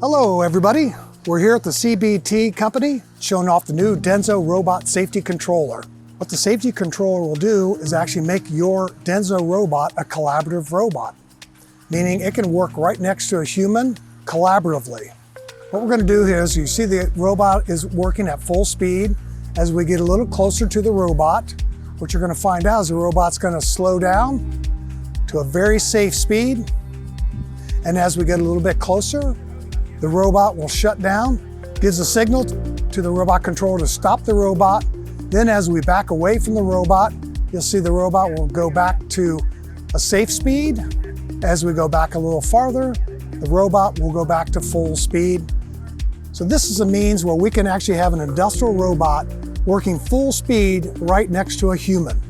Hello everybody, we're here at the CBT company showing off the new DENSO Robot Safety Controller. What the safety controller will do is actually make your DENSO robot a collaborative robot, meaning it can work right next to a human collaboratively. What we're going to do here is you see the robot is working at full speed. As we get a little closer to the robot, what you're going to find out is the robot's going to slow down to a very safe speed. And as we get a little bit closer, the robot will shut down, gives a signal to the robot controller to stop the robot. Then as we back away from the robot, you'll see the robot will go back to a safe speed. As we go back a little farther, the robot will go back to full speed. So this is a means where we can actually have an industrial robot working full speed right next to a human.